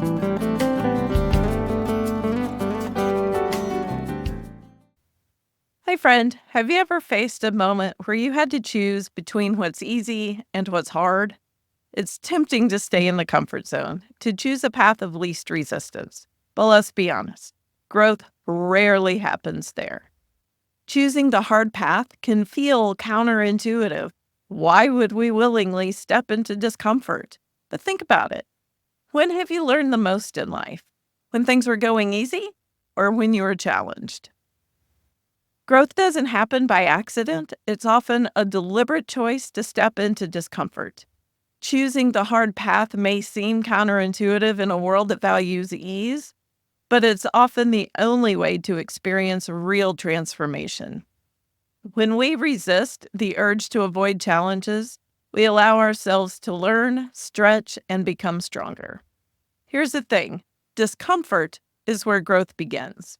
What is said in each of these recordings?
Hi, friend. Have you ever faced a moment where you had to choose between what's easy and what's hard? It's tempting to stay in the comfort zone, to choose a path of least resistance. But let's be honest, growth rarely happens there. Choosing the hard path can feel counterintuitive. Why would we willingly step into discomfort? But think about it. When have you learned the most in life? When things were going easy or when you were challenged? Growth doesn't happen by accident. It's often a deliberate choice to step into discomfort. Choosing the hard path may seem counterintuitive in a world that values ease, but it's often the only way to experience real transformation. When we resist the urge to avoid challenges, we allow ourselves to learn, stretch, and become stronger. Here's the thing: discomfort is where growth begins.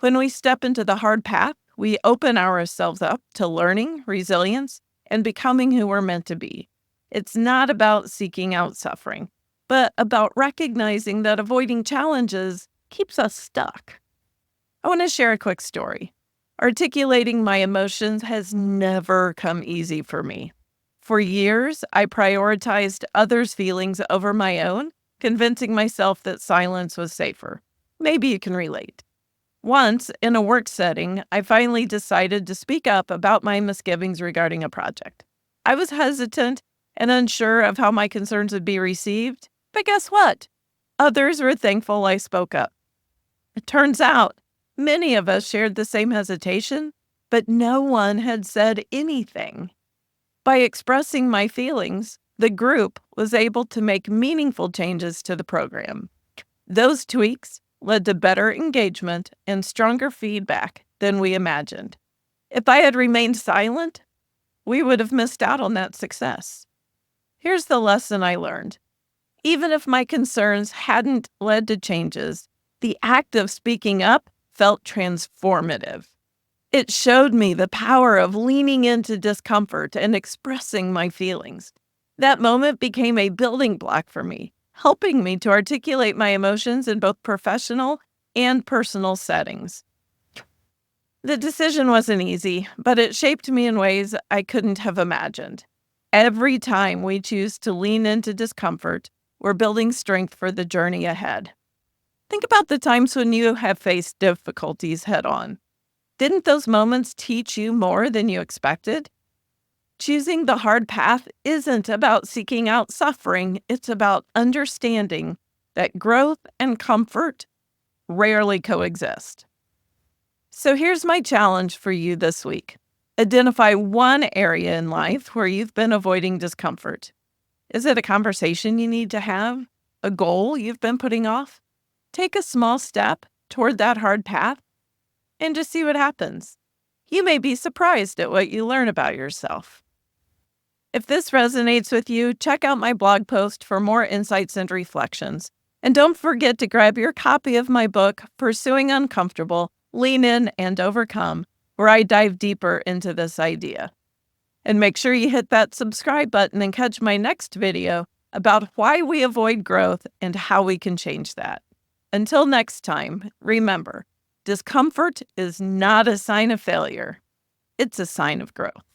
When we step into the hard path, we open ourselves up to learning, resilience, and becoming who we're meant to be. It's not about seeking out suffering, but about recognizing that avoiding challenges keeps us stuck. I want to share a quick story. Articulating my emotions has never come easy for me. For years, I prioritized others' feelings over my own, convincing myself that silence was safer. Maybe you can relate. Once, in a work setting, I finally decided to speak up about my misgivings regarding a project. I was hesitant and unsure of how my concerns would be received, but guess what? Others were thankful I spoke up. It turns out many of us shared the same hesitation, but no one had said anything. By expressing my feelings, the group was able to make meaningful changes to the program. Those tweaks led to better engagement and stronger feedback than we imagined. If I had remained silent, we would have missed out on that success. Here's the lesson I learned. Even if my concerns hadn't led to changes, the act of speaking up felt transformative. It showed me the power of leaning into discomfort and expressing my feelings. That moment became a building block for me, helping me to articulate my emotions in both professional and personal settings. The decision wasn't easy, but it shaped me in ways I couldn't have imagined. Every time we choose to lean into discomfort, we're building strength for the journey ahead. Think about the times when you have faced difficulties head on. Didn't those moments teach you more than you expected? Choosing the hard path isn't about seeking out suffering, it's about understanding that growth and comfort rarely coexist. So here's my challenge for you this week. Identify one area in life where you've been avoiding discomfort. Is it a conversation you need to have? A goal you've been putting off? Take a small step toward that hard path and just see what happens. You may be surprised at what you learn about yourself. If this resonates with you, check out my blog post for more insights and reflections. And don't forget to grab your copy of my book, Pursuing Uncomfortable, Lean In and Overcome, where I dive deeper into this idea. And make sure you hit that subscribe button and catch my next video about why we avoid growth and how we can change that. Until next time, remember, discomfort is not a sign of failure. It's a sign of growth.